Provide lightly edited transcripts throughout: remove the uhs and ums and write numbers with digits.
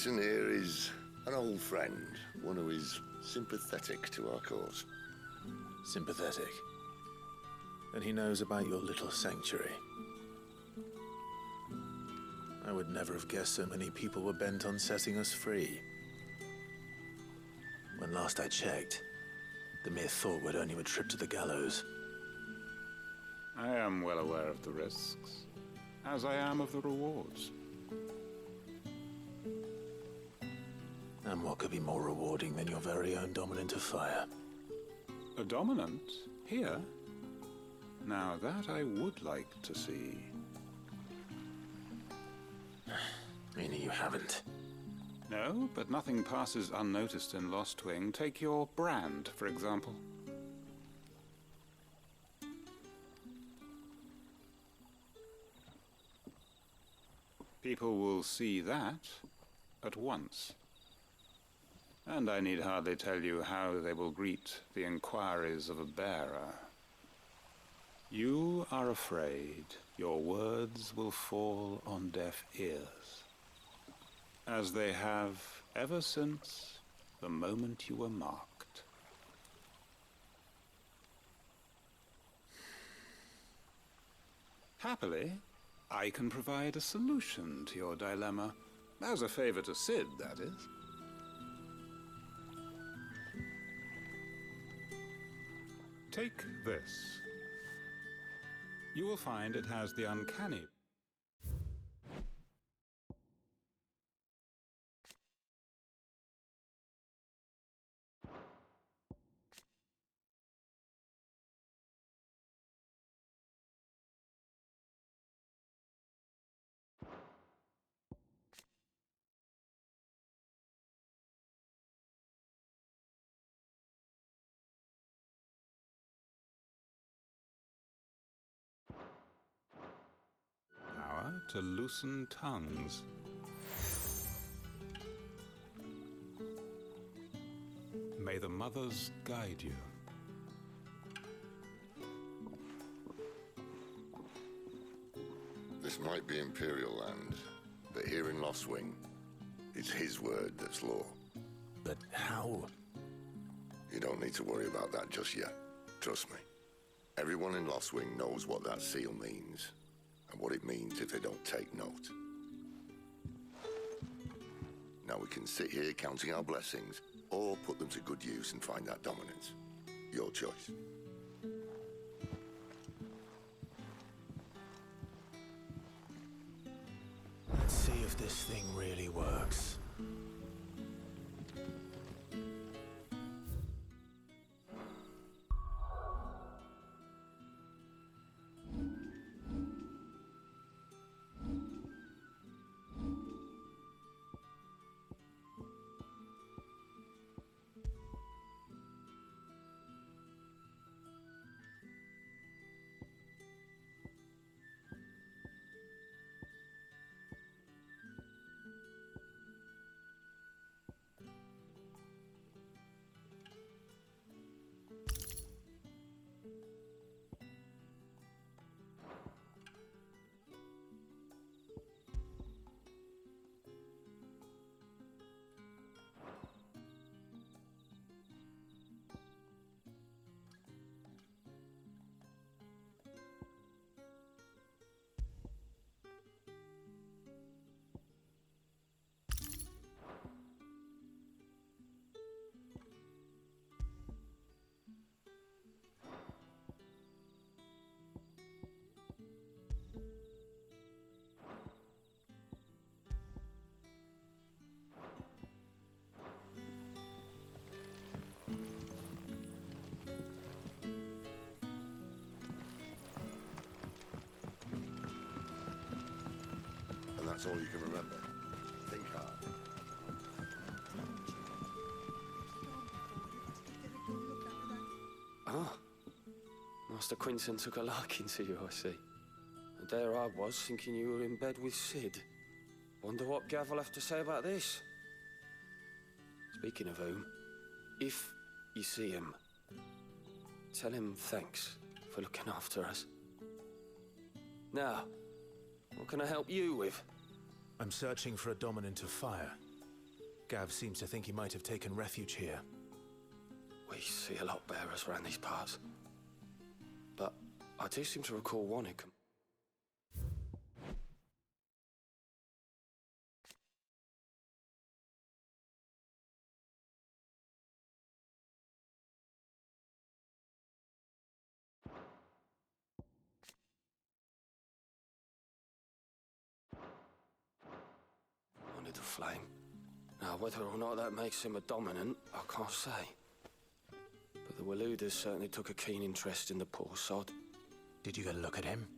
Quinton here is an old friend, one who is sympathetic to our cause. Sympathetic? And he knows about your little sanctuary. I would never have guessed so many people were bent on setting us free. When last I checked, the mere thought would earn you a trip to the gallows. I am well aware of the risks, as I am of the rewards. And what could be more rewarding than your very own dominant of fire? A dominant? Here? Now that I would like to see. Meaning you haven't? No, but nothing passes unnoticed in Lostwing. Take your brand, for example. People will see that at once. And I need hardly tell you how they will greet the inquiries of a bearer. You are afraid your words will fall on deaf ears, as they have ever since the moment you were marked. Happily, I can provide a solution to your dilemma, as a favor to Sid, that is. Take this. You will find it has the uncanny. Power to loosen tongues. May the mothers guide you. This might be Imperial land, but here in Lostwing, it's his word that's law. But how? You don't need to worry about that just yet. Trust me. Everyone in Lostwing knows what that seal means, and what it means if they don't take note. Now we can sit here counting our blessings, or put them to good use and find that dominance. Your choice. Let's see if this thing really works. That's all you can remember. Think hard. Ah, Master Quinton took a liking to you, I see. And there I was, thinking you were in bed with Sid. Wonder what Gav will have to say about this. Speaking of whom, if you see him, tell him thanks for looking after us. Now, what can I help you with? I'm searching for a dominant of fire. Gav seems to think he might have taken refuge here. We see a lot bearers around these parts. But I do seem to recall one who can... Under the flame. Now, whether or not that makes him a dominant, I can't say. But the Waluders certainly took a keen interest in the poor sod. Did you get a look at him?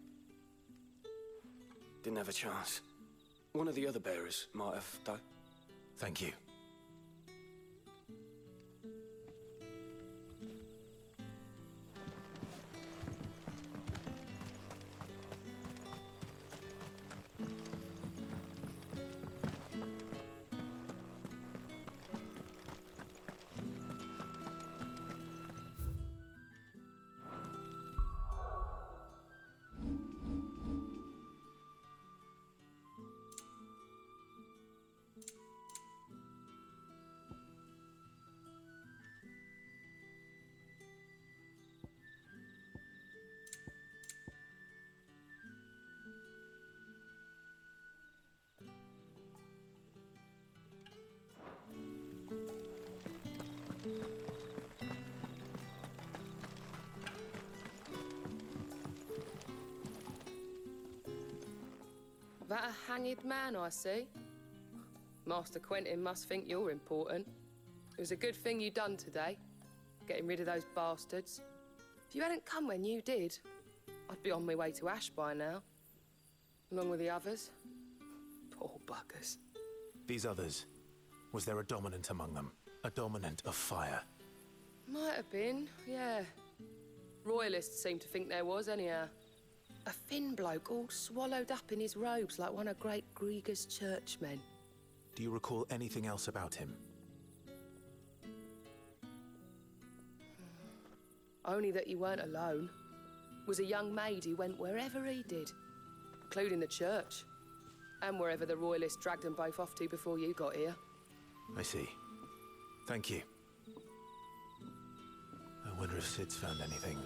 Didn't have a chance. One of the other bearers might have, though. Thank you. That a hanged man I see? Master Quentin must think you're important. It was a good thing you done today, getting rid of those bastards. If you hadn't come when you did, I'd be on my way to Ash by now, along with the others. Poor buggers. These others, was there a dominant among them? A dominant of fire? Might have been, yeah. Royalists seem to think there was, anyhow. A thin bloke all swallowed up in his robes like one of Great Grieger's churchmen. Do you recall anything else about him? Only that he weren't alone. Was a young maid who went wherever he did, including the church, and wherever the Royalists dragged them both off to before you got here. I see. Thank you. I wonder if Sid's found anything.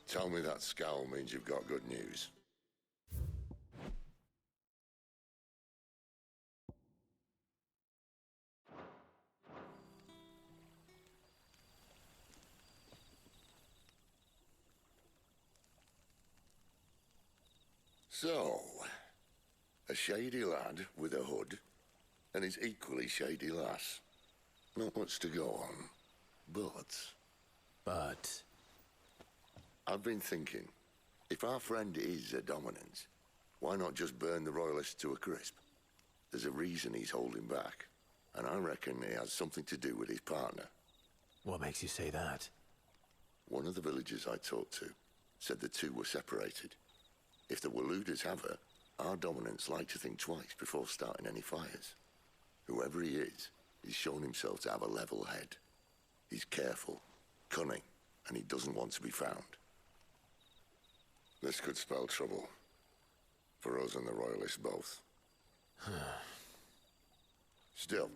Tell me that scowl means you've got good news. So, a shady lad with a hood, and his equally shady lass. Not much to go on, But... I've been thinking, if our friend is a dominant, why not just burn the Royalists to a crisp? There's a reason he's holding back, and I reckon it has something to do with his partner. What makes you say that? One of the villagers I talked to said the two were separated. If the Waluders have her, our dominants like to think twice before starting any fires. Whoever he is, he's shown himself to have a level head. He's careful, cunning, and he doesn't want to be found. This could spell trouble. For us and the Royalists both. Still,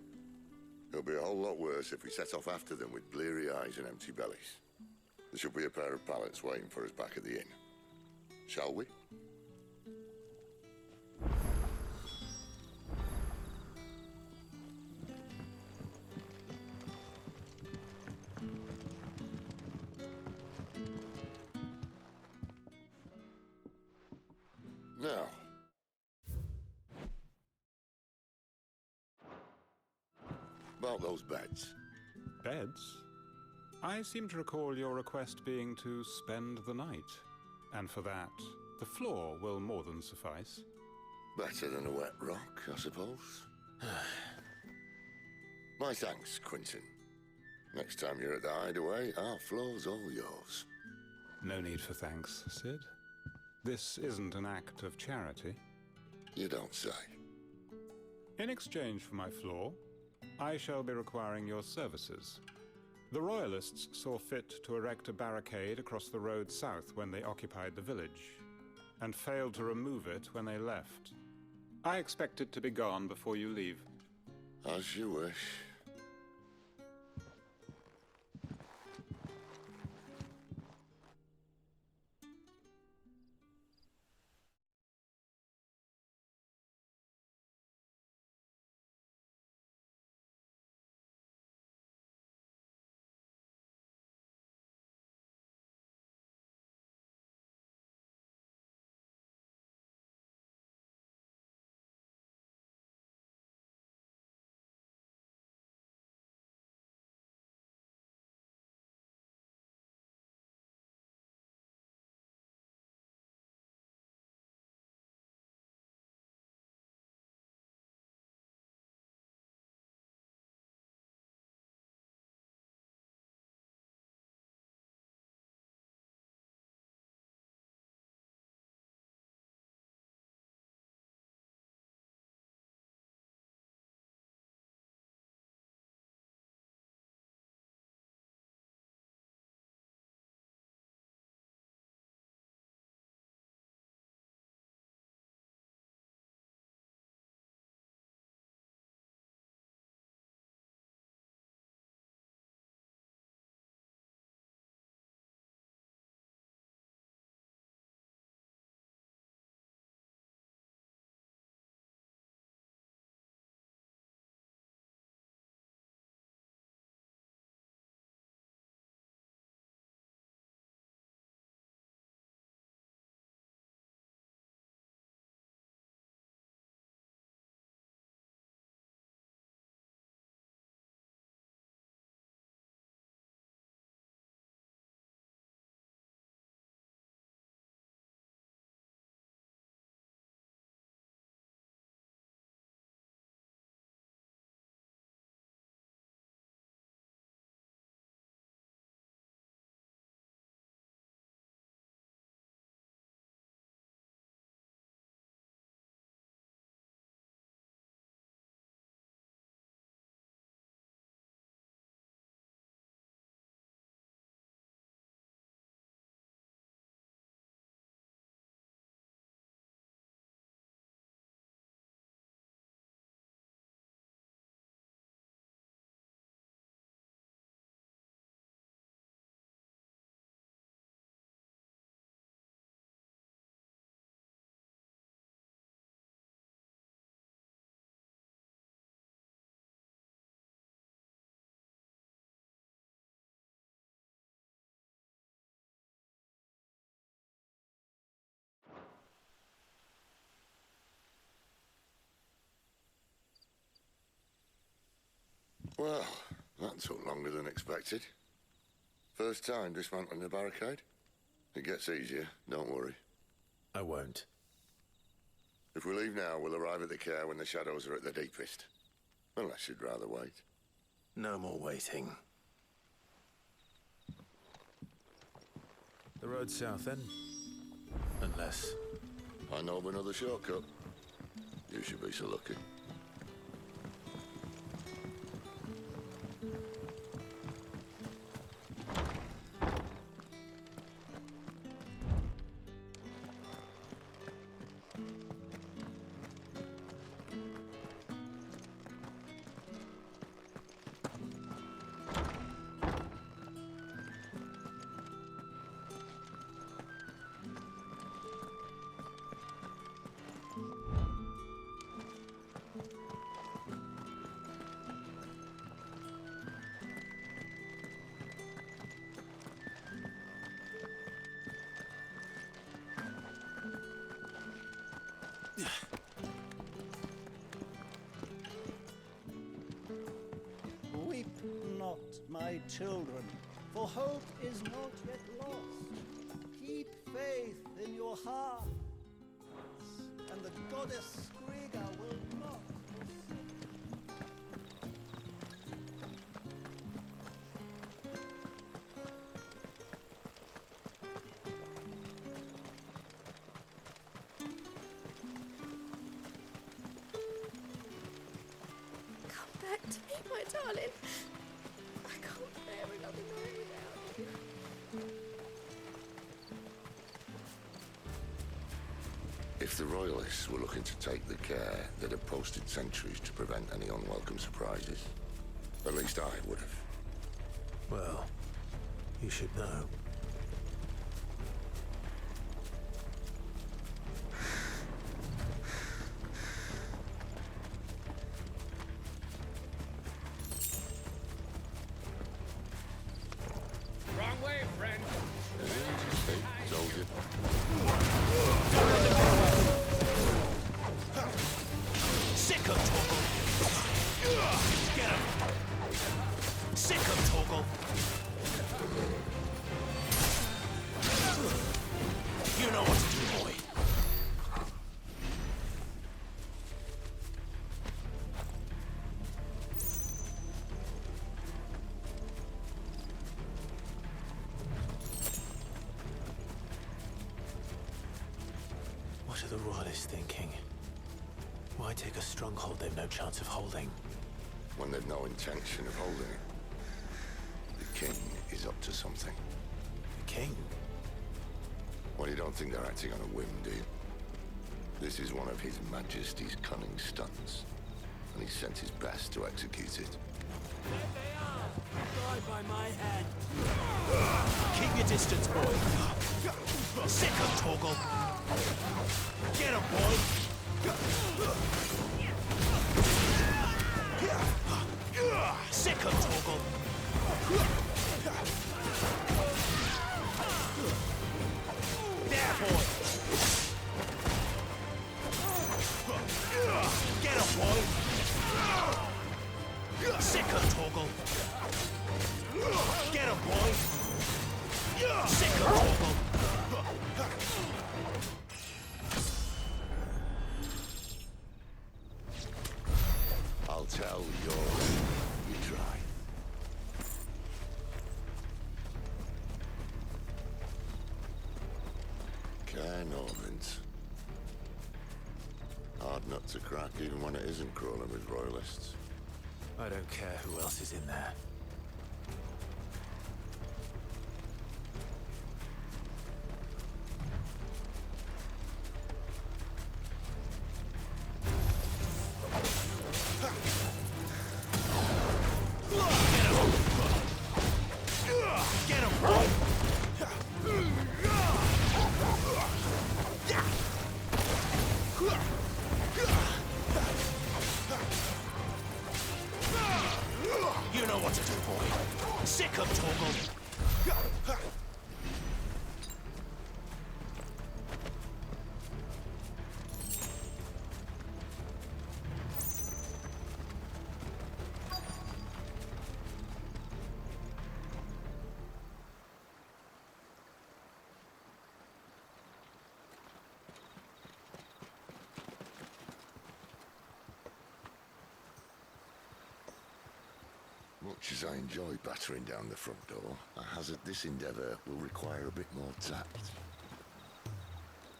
it'll be a whole lot worse if we set off after them with bleary eyes and empty bellies. There should be a pair of pallets waiting for us back at the inn. Shall we? Now, about those beds. beds. I seem to recall your request being to spend the night, and for that, the floor will more than suffice. Better than a wet rock, I suppose. My thanks, Quentin. Next time you're at the hideaway, our floor's all yours. No need for thanks, Sid. This isn't an act of charity. You don't say. In exchange for my floor, I shall be requiring your services. The Royalists saw fit to erect a barricade across the road south when they occupied the village, and failed to remove it when they left. I expect it to be gone before you leave. As you wish. Well, that took longer than expected. First time dismantling the barricade? It gets easier, don't worry. I won't. If we leave now, we'll arrive at the care when the shadows are at their deepest. Unless you'd rather wait. No more waiting. The road south then? Unless... I know of another shortcut. You should be so lucky. my children, for hope is not yet lost. Keep faith in your hearts, and the goddess Skriga will not forsake. Come back to me, my darling. I can't bear another night without you. If the Royalists were looking to take the care, they'd have posted sentries to prevent any unwelcome surprises. At least I would have. Well, you should know. Wrong way, friend. Told you. Sick of Toggle! Get him! Sick of Toggle! You know what to do, boy. What are the Royalists thinking? Why take a stronghold they've no chance of holding? When they've no intention of holding it. The king is up to something. The king? Well, you don't think they're acting on a whim, do you? This is one of His Majesty's cunning stunts, and he sent his best to execute it. Die by my hand. Keep your distance, boy. Sick of Toggle. Get him, boy. Sick of Toggle. There, boy. Get him, boy. Sick of Toggle. Get him, boy. Sick of Toggle. I'll tell you're you try. Care Normans. Hard nut to crack even when it isn't crawling with Royalists. I don't care who else is in there. Get him, boy. You know what to do, boy. Sick of Toggle. Much as I enjoy battering down the front door, I hazard this endeavour will require a bit more tact.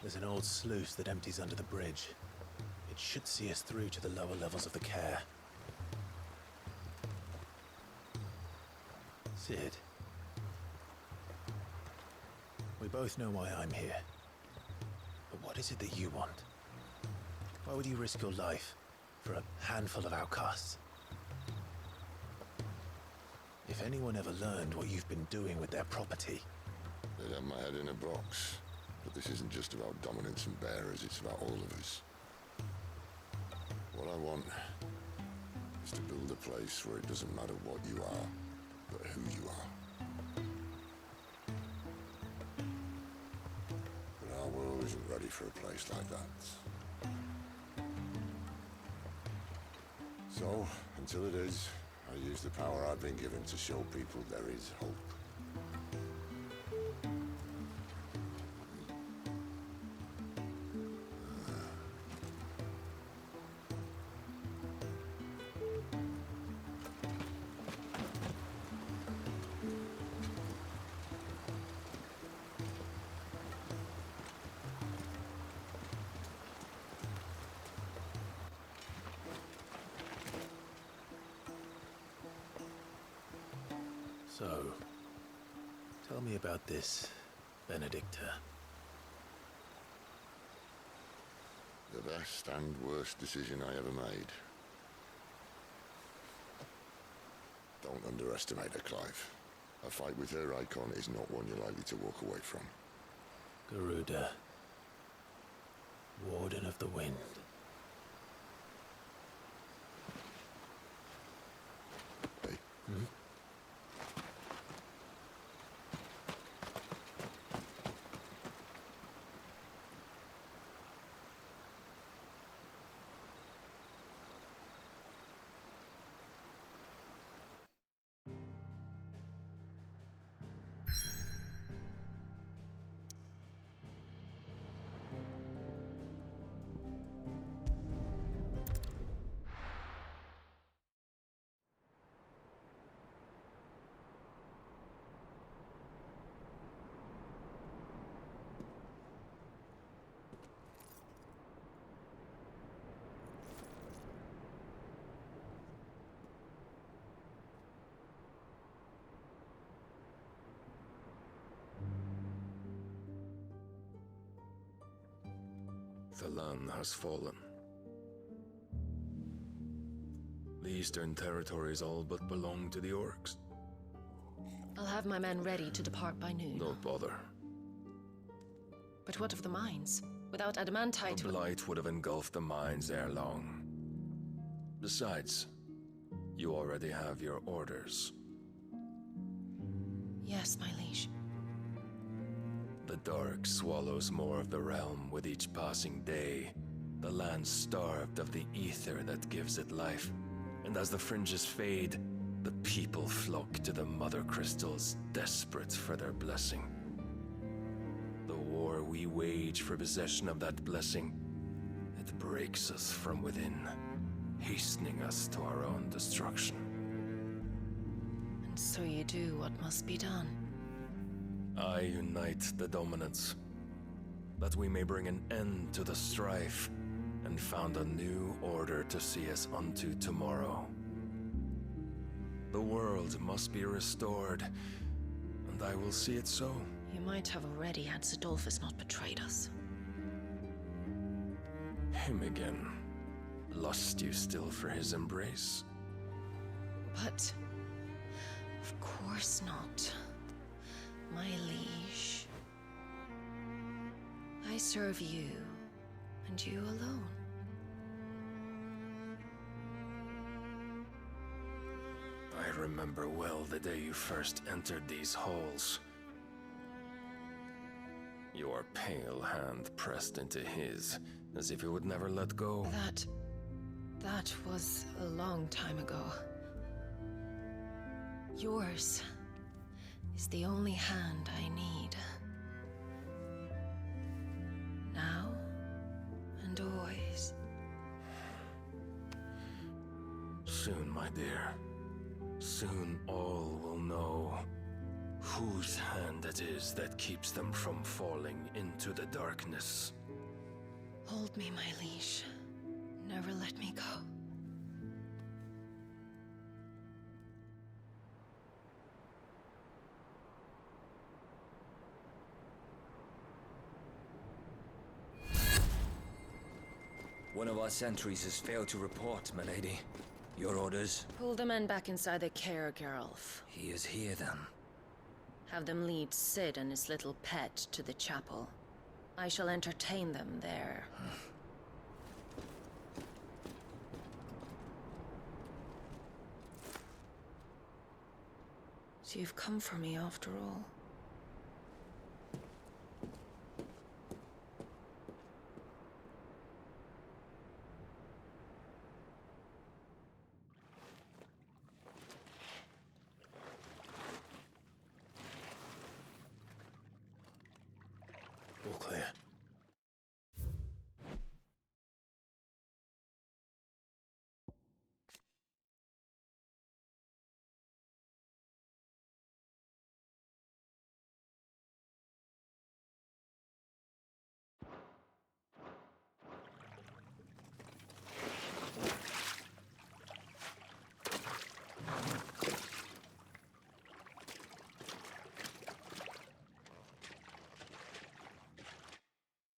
There's an old sluice that empties under the bridge. It should see us through to the lower levels of the care. Sid. We both know why I'm here. But what is it that you want? Why would you risk your life for a handful of outcasts? If anyone ever learned what you've been doing with their property... They'd have my head in a box. But this isn't just about dominance and bearers, it's about all of us. What I want is to build a place where it doesn't matter what you are, but who you are. But our world isn't ready for a place like that. So, until it is, I use the power I've been given to show people there is hope. So, tell me about this, Benedicta. The best and worst decision I ever made. Don't underestimate her, Clive. A fight with her icon is not one you're likely to walk away from. Garuda, Warden of the Wind. Hey? The land has fallen. The Eastern territories all but belong to the orcs. I'll have my men ready to depart by noon. Don't bother. But what of the mines? Without adamantite... The blight would have engulfed the mines ere long. Besides, you already have your orders. Yes, my liege. The dark swallows more of the realm with each passing day. The land starved of the ether that gives it life. And as the fringes fade, the people flock to the mother crystals, desperate for their blessing. The war we wage for possession of that blessing, it breaks us from within, hastening us to our own destruction. And so you do what must be done. I unite the dominants, that we may bring an end to the strife, and found a new order to see us unto tomorrow. The world must be restored, and I will see it so. You might have already had Zidolphus not betrayed us. Him again. Lust you still for his embrace? But... of course not. My liege. I serve you, and you alone. I remember well the day you first entered these halls. Your pale hand pressed into his, as if you would never let go. That was a long time ago. Yours is the only hand I need. Now and always. Soon, my dear. Soon all will know whose hand it is that keeps them from falling into the darkness. Hold me, my liege. Never let me go. One of our sentries has failed to report, my lady. Your orders? Pull the men back inside the care, Geralf. He is here, then. Have them lead Sid and his little pet to the chapel. I shall entertain them there. So you've come for me after all. clear.